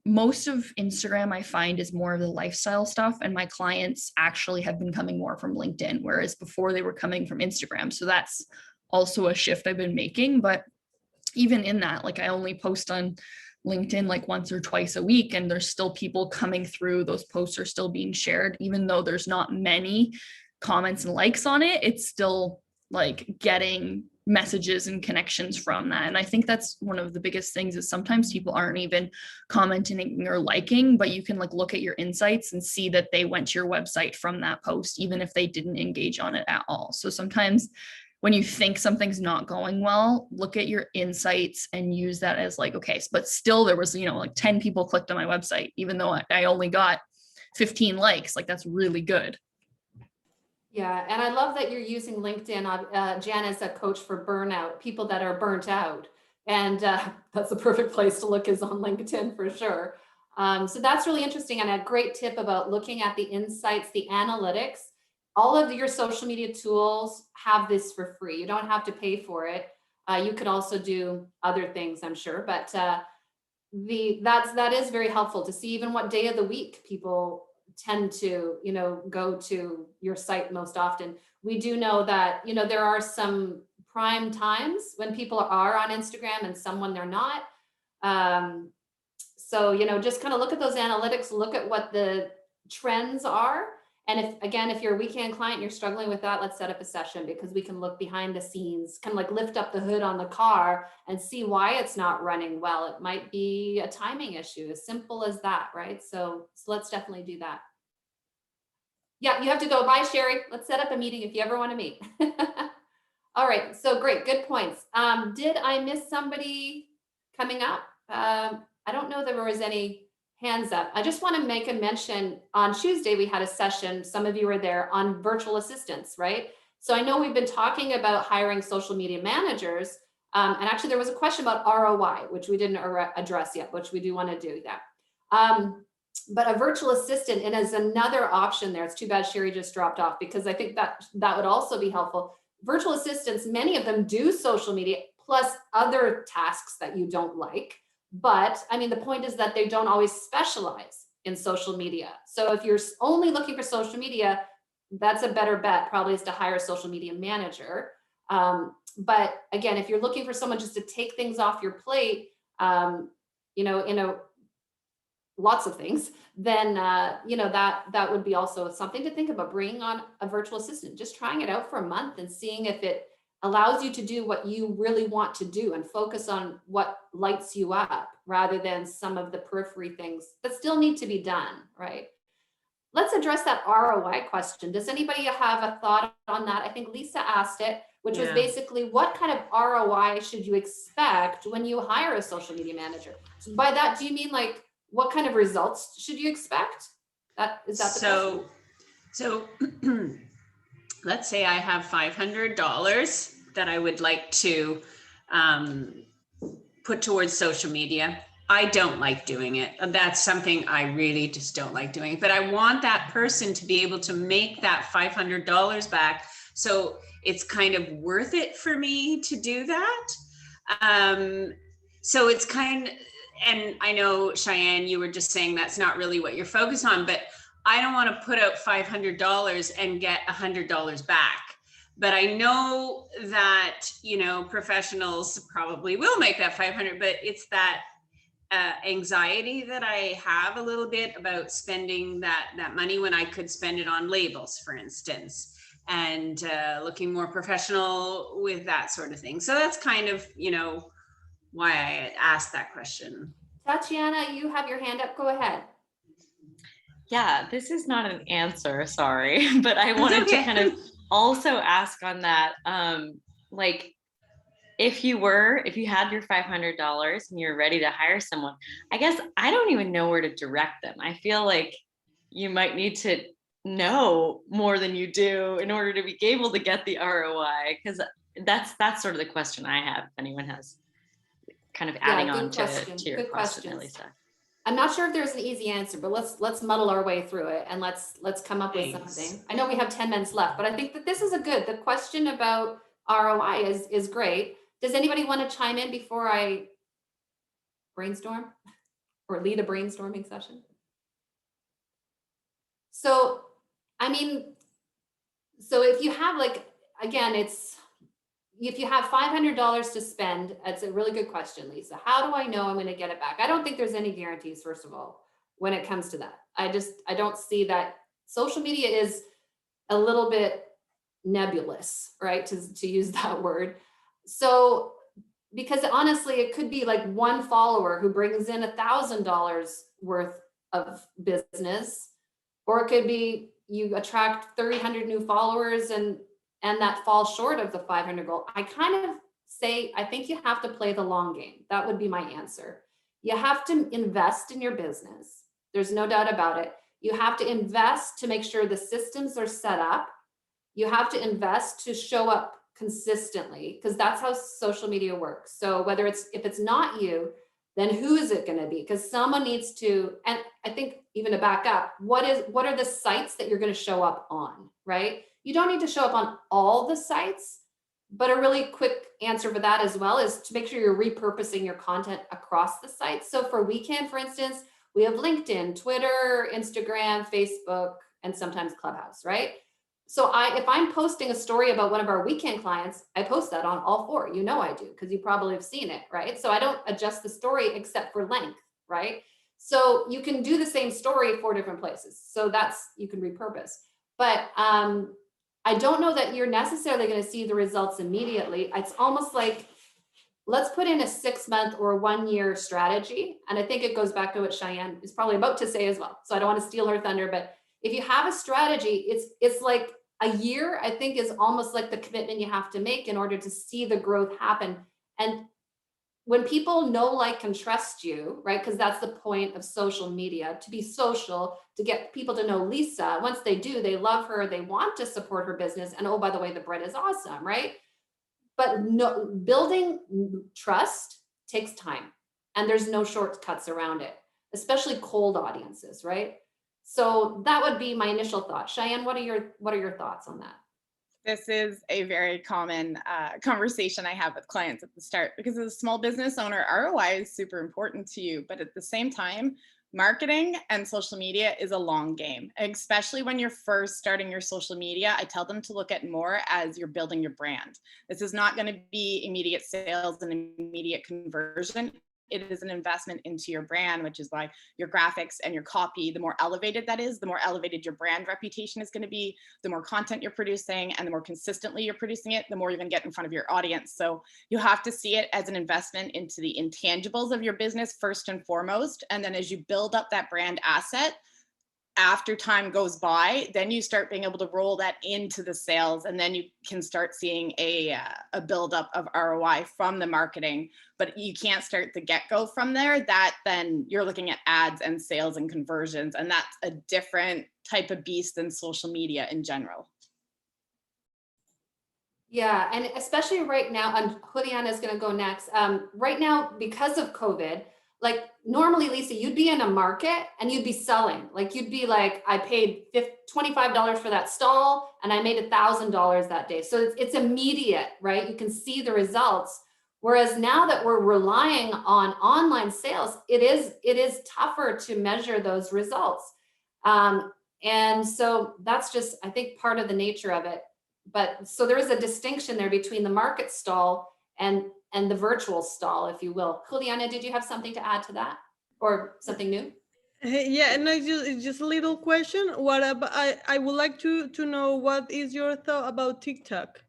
most of Instagram I find is more of the lifestyle stuff, and my clients actually have been coming more from LinkedIn, whereas before they were coming from Instagram. So that's also a shift I've been making. But even in that, like, I only post on LinkedIn like once or twice a week, and there's still people coming through. Those posts are still being shared, even though there's not many comments and likes on it. It's still like getting messages and connections from that. And I think that's one of the biggest things, is sometimes people aren't even commenting or liking, but you can like look at your insights and see that they went to your website from that post, even if they didn't engage on it at all. So sometimes when you think something's not going well, look at your insights and use that as like, okay, but still there was, like 10 people clicked on my website, even though I only got 15 likes. Like, that's really good. Yeah, and I love that you're using LinkedIn. Jan is a coach for burnout, people that are burnt out. And that's the perfect place to look, is on LinkedIn for sure. So that's really interesting, and a great tip about looking at the insights, the analytics. All of your social media tools have this for free. You don't have to pay for it. You could also do other things, I'm sure, but that is very helpful to see even what day of the week people tend to, go to your site most often. We do know that, there are some prime times when people are on Instagram and some when they're not. So, just kind of look at those analytics, look at what the trends are. And if you're a weekend client and you're struggling with that, let's set up a session, because we can look behind the scenes, kind of like lift up the hood on the car and see why it's not running well. It might be a timing issue, as simple as that, right? So let's definitely do that. Yeah, you have to go. Bye, Sherry. Let's set up a meeting if you ever want to meet. All right, so great, good points. Did I miss somebody coming up? I don't know that there was any hands up. I just want to make a mention. On Tuesday, we had a session, some of you were there, on virtual assistants, right? So I know we've been talking about hiring social media managers. And actually there was a question about ROI, which we didn't address yet, which we do want to do that. But a virtual assistant, and as another option there, it's too bad Sherry just dropped off, because I think that would also be helpful. Virtual assistants, many of them do social media plus other tasks that you don't like. But I mean, the point is that they don't always specialize in social media. So if you're only looking for social media, that's a better bet probably, is to hire a social media manager. But again, if you're looking for someone just to take things off your plate, lots of things, then that would be also something to think about, bringing on a virtual assistant, just trying it out for a month and seeing if it allows you to do what you really want to do and focus on what lights you up, rather than some of the periphery things that still need to be done, right? Let's address that ROI question. Does anybody have a thought on that? I think Lisa asked it, which was basically, what kind of ROI should you expect when you hire a social media manager? So by that, do you mean like, what kind of results should you expect? Is that the question? So let's say I have $500 that I would like to put towards social media. I don't like doing it. That's something I really just don't like doing. But I want that person to be able to make that $500 back. So it's kind of worth it for me to do that. So it's and I know, Cheyenne, you were just saying that's not really what you're focused on, but I don't want to put out $500 and get $100 back. But I know that, you know, professionals probably will make that 500, but it's that anxiety that I have a little bit about spending that money when I could spend it on labels, for instance, and looking more professional with that sort of thing. So that's kind of, you know, why I asked that question. Tatiana, you have your hand up. Go ahead. Yeah, this is not an answer, sorry, but I wanted to kind of also ask on that, like, if you had your $500 and you're ready to hire someone, I guess I don't even know where to direct them. I feel like you might need to know more than you do in order to be able to get the ROI, because that's sort of the question I have, if anyone has kind of adding on to your question, Elisa. I'm not sure if there's an easy answer, but let's muddle our way through it and let's come up with something. I know we have 10 minutes left, but I think that this is the question about ROI is great. Does anybody want to chime in before I brainstorm or lead a brainstorming session? So, I mean, so if you have again, if you have $500 to spend, that's a really good question, Lisa. How do I know I'm going to get it back? I don't think there's any guarantees, first of all, when it comes to that. I don't see that. Social media is a little bit nebulous, right? To use that word. So, because honestly, it could be like one follower who brings in $1,000 worth of business, or it could be you attract 300 new followers and that falls short of the 500 goal. I kind of say, I think you have to play the long game. That would be my answer. You have to invest in your business. There's no doubt about it. You have to invest to make sure the systems are set up. You have to invest to show up consistently, because that's how social media works. So if it's not you, then who is it going to be? Because someone needs to, and I think even to back up, what are the sites that you're going to show up on, right? You don't need to show up on all the sites, but a really quick answer for that as well is to make sure you're repurposing your content across the sites. So for Weekend, for instance, we have LinkedIn, Twitter, Instagram, Facebook, and sometimes Clubhouse, right? So if I'm posting a story about one of our Weekend clients, I post that on all four. You know I do, because you probably have seen it, right? So I don't adjust the story except for length, right? So you can do the same story 4 different places. So you can repurpose. But I don't know that you're necessarily going to see the results immediately. It's almost like, let's put in a 6-month or 1-year strategy. And I think it goes back to what Cheyenne is probably about to say as well. So I don't want to steal her thunder, but if you have a strategy, it's like a year, I think, is almost like the commitment you have to make in order to see the growth happen. And when people know, like, and trust you, right? Because that's the point of social media, to be social, to get people to know Lisa. Once they do, they love her, they want to support her business. And oh, by the way, the bread is awesome, right? But no, building trust takes time, and there's no shortcuts around it, especially cold audiences, right? So that would be my initial thought. Cheyenne, what are your thoughts on that? This is a very common conversation I have with clients at the start, because as a small business owner, ROI is super important to you. But at the same time, marketing and social media is a long game, especially when you're first starting your social media. I tell them to look at more as you're building your brand. This is not going to be immediate sales and immediate conversion. It is an investment into your brand, which is why your graphics and your copy, the more elevated that is, the more elevated your brand reputation is going to be, the more content you're producing, and the more consistently you're producing it, the more you're going to get in front of your audience. So you have to see it as an investment into the intangibles of your business first and foremost. And then as you build up that brand asset, after time goes by, then you start being able to roll that into the sales, and then you can start seeing a buildup of ROI from the marketing. But you can't start the get-go from there. That then you're looking at ads and sales and conversions, and that's a different type of beast than social media in general. Yeah, and especially right now, and Juliana is going to go next. Right now, because of COVID, like normally, Lisa, you'd be in a market and you'd be selling. Like you'd be like, I paid $25 for that stall and I made $1,000 that day. So it's immediate, right? You can see the results. Whereas now that we're relying on online sales, it is tougher to measure those results. And so that's just, I think, part of the nature of it. but so there is a distinction there between the market stall and the virtual stall, if you will. Juliana, did you have something to add to that or something new? Yeah, and it's just a little question. What about, I would like to know what is your thought about TikTok?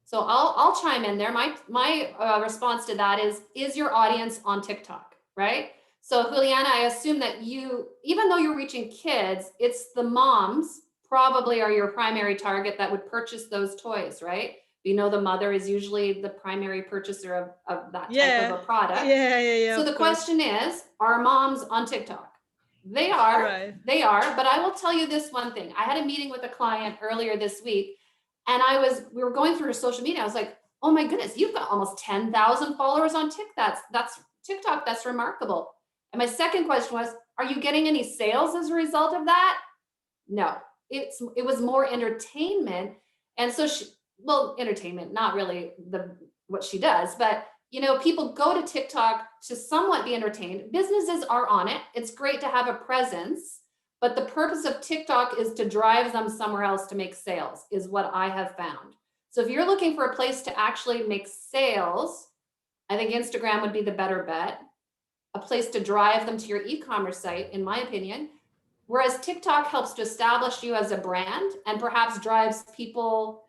So I'll chime in there. My response to that is your audience on TikTok, right? So Juliana, I assume that even though you're reaching kids, it's the moms probably are your primary target that would purchase those toys, right? You know, the mother is usually the primary purchaser of that type of a product. Yeah. So the question is, are moms on TikTok? They are, Right. they are, but I will tell you this one thing. I had a meeting with a client earlier this week, and we were going through her social media. I was like, oh my goodness, you've got almost 10,000 followers on TikTok. That's TikTok. That's remarkable. And my second question was, are you getting any sales as a result of that? No, it was more entertainment. And so entertainment, not really what she does, but you know, people go to TikTok to somewhat be entertained. Businesses are on it. It's great to have a presence, but the purpose of TikTok is to drive them somewhere else to make sales, is what I have found. So if you're looking for a place to actually make sales, I think Instagram would be the better bet, a place to drive them to your e-commerce site, in my opinion. Whereas TikTok helps to establish you as a brand and perhaps drives people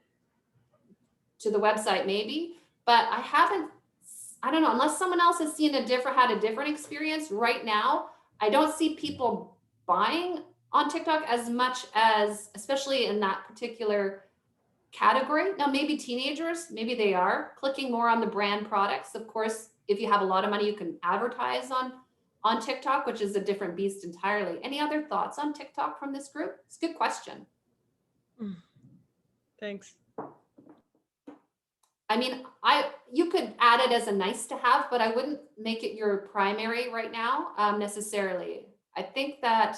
to the website maybe, but I don't know, unless someone else has had a different experience right now, I don't see people buying on TikTok as much as, especially in that particular category. Now, maybe teenagers, maybe they are clicking more on the brand products. Of course, if you have a lot of money, you can advertise on TikTok, which is a different beast entirely. Any other thoughts on TikTok from this group? It's a good question. Thanks. I mean, you could add it as a nice to have, but I wouldn't make it your primary right now, necessarily. I think I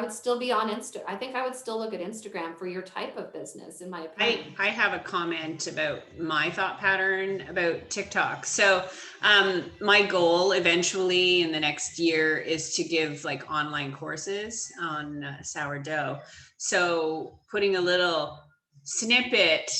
would still be on I think I would still look at Instagram for your type of business, in my opinion. I have a comment about my thought pattern about TikTok. So my goal eventually in the next year is to give like online courses on sourdough. So putting a little snippet,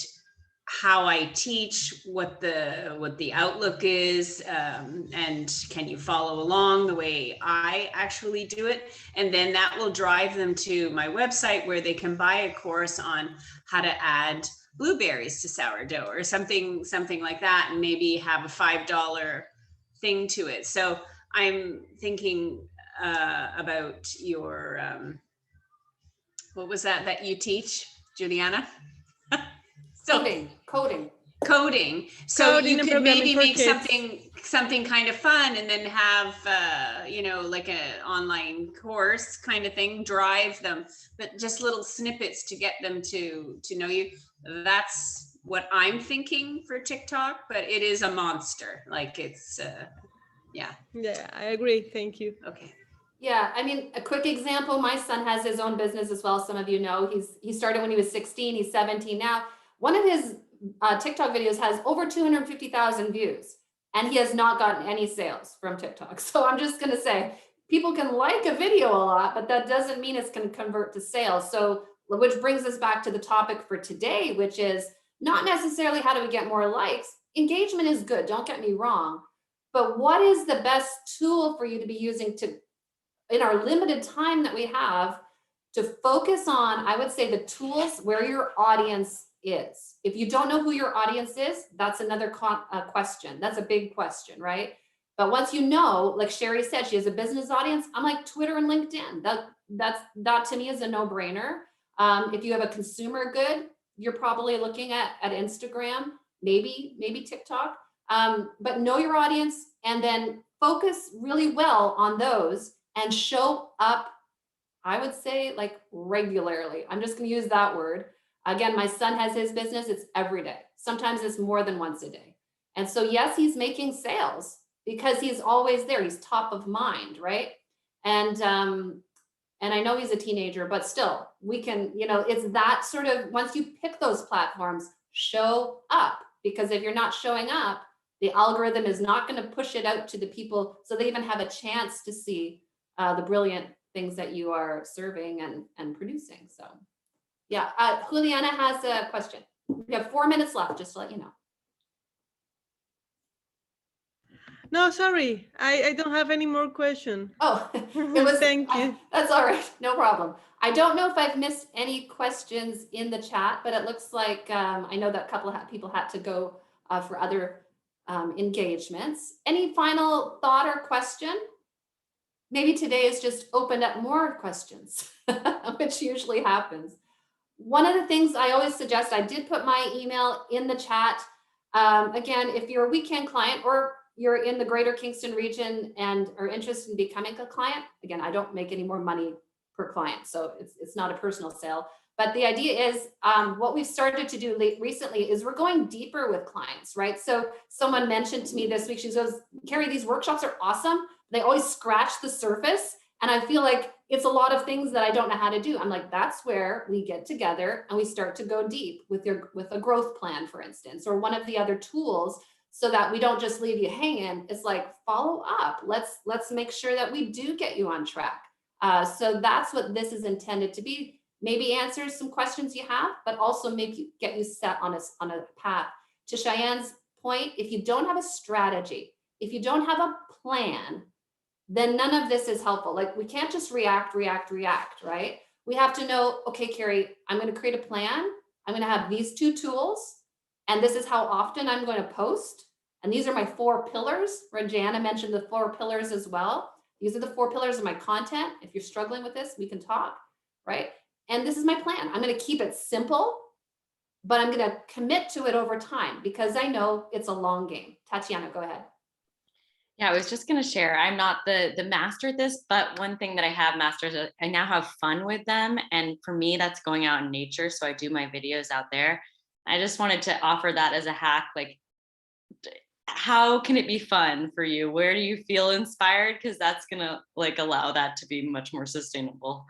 how I teach, what the outlook is, and can you follow along the way I actually do it? And then that will drive them to my website where they can buy a course on how to add blueberries to sourdough or something like that, and maybe have a $5 thing to it. So I'm thinking about your, what was that you teach, Juliana? Coding. So Coding you could maybe make kids. something kind of fun, and then have like an online course kind of thing, drive them, but just little snippets to get them to know you. That's what I'm thinking for TikTok, but it is a monster. Like it's yeah, I agree. Thank you. okay. Yeah, I mean, a quick example, my son has his own business as well. Some of you know, he started when he was 16, he's 17 now. One of his TikTok videos has over 250,000 views, and he has not gotten any sales from TikTok. So I'm just gonna say, people can like a video a lot, but that doesn't mean it's gonna convert to sales. So, which brings us back to the topic for today, which is not necessarily how do we get more likes. Engagement is good, don't get me wrong, but what is the best tool for you to be using in our limited time that we have, to focus on, I would say, the tools where your audience is. If you don't know who your audience is, that's another question. That's a big question, right? But once you know, like Sherry said, she has a business audience. I'm like Twitter and LinkedIn. That to me is a no-brainer. If you have a consumer good, you're probably looking at Instagram, maybe TikTok. But know your audience and then focus really well on those and show up, I would say, like regularly. I'm just going to use that word. Again, my son has his business. It's every day. Sometimes it's more than once a day. And so, yes, he's making sales because he's always there. He's top of mind, right? And I know he's a teenager, but still, we can, it's that sort of, once you pick those platforms, show up. Because if you're not showing up, the algorithm is not going to push it out to the people so they even have a chance to see the brilliant things that you are serving and producing. So yeah, Juliana has a question. We have 4 minutes left, just to let you know. No, sorry, I don't have any more question. Oh, it was, Thank you. that's all right, no problem. I don't know if I've missed any questions in the chat, but it looks like I know that a couple of people had to go for other engagements. Any final thought or question? Maybe today has just opened up more questions, which usually happens. One of the things I always suggest, I did put my email in the chat. Again, if you're a weekend client or you're in the greater Kingston region and are interested in becoming a client, again, I don't make any more money per client, so it's not a personal sale. But the idea is what we've started to do recently is we're going deeper with clients, right? So someone mentioned to me this week, she goes, Carrie, these workshops are awesome. They always scratch the surface. And I feel like it's a lot of things that I don't know how to do. I'm like, that's where we get together and we start to go deep with a growth plan, for instance, or one of the other tools, so that we don't just leave you hanging. It's like, follow up. Let's make sure that we do get you on track. So that's what this is intended to be. Maybe answers some questions you have, but also get you set on a path. To Cheyenne's point, if you don't have a strategy, if you don't have a plan, then none of this is helpful. Like, we can't just react, right? We have to know, okay, Carrie, I'm going to create a plan. I'm going to have these 2 tools, and this is how often I'm going to post. And these are my 4 pillars, where Juliana mentioned the 4 pillars as well. These are the 4 pillars of my content. If you're struggling with this, we can talk, right? And this is my plan. I'm going to keep it simple, but I'm going to commit to it over time because I know it's a long game. Tatiana, go ahead. Yeah, I was just going to share. I'm not the master at this, but one thing that I have mastered is I now have fun with them. And for me, that's going out in nature. So I do my videos out there. I just wanted to offer that as a hack. Like, how can it be fun for you? Where do you feel inspired? Because that's going to like allow that to be much more sustainable.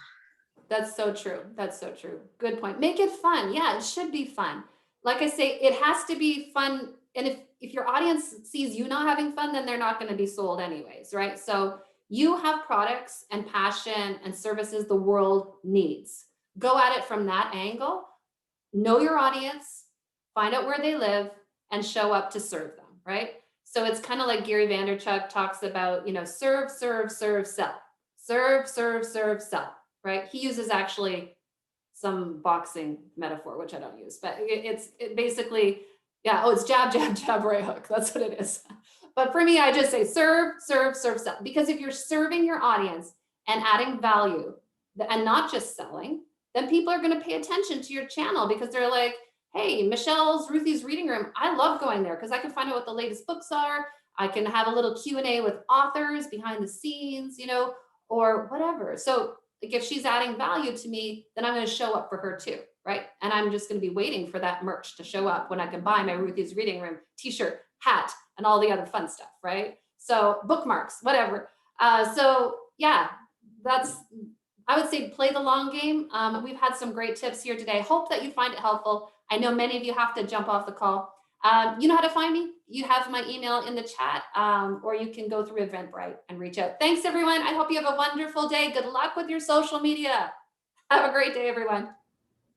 That's so true. That's so true. Good point. Make it fun. Yeah, it should be fun. Like I say, it has to be fun. And if your audience sees you not having fun, then they're not going to be sold anyways, right? So you have products and passion and services the world needs. Go at it from that angle. Know your audience, find out where they live, and show up to serve them, right? So it's kind of like Gary Vaynerchuk talks about, serve, serve, serve, sell. Serve, serve, serve, sell. Right? He uses actually some boxing metaphor, which I don't use, but it basically, yeah, it's jab, jab, jab, right hook. That's what it is. But for me, I just say serve, serve, serve, sell. Because if you're serving your audience and adding value and not just selling, then people are going to pay attention to your channel because they're like, hey, Ruthie's reading room. I love going there because I can find out what the latest books are. I can have a little Q&A with authors behind the scenes, or whatever. So like, if she's adding value to me, then I'm going to show up for her too, right? And I'm just going to be waiting for that merch to show up when I can buy my Ruthie's Reading Room t-shirt, hat, and all the other fun stuff, right? So bookmarks, whatever. So yeah, I would say play the long game. We've had some great tips here today. Hope that you find it helpful. I know many of you have to jump off the call. You know how to find me. You have my email in the chat, or you can go through Eventbrite and reach out. Thanks, everyone. I hope you have a wonderful day. Good luck with your social media. Have a great day, everyone.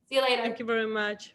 See you later. Thank you very much.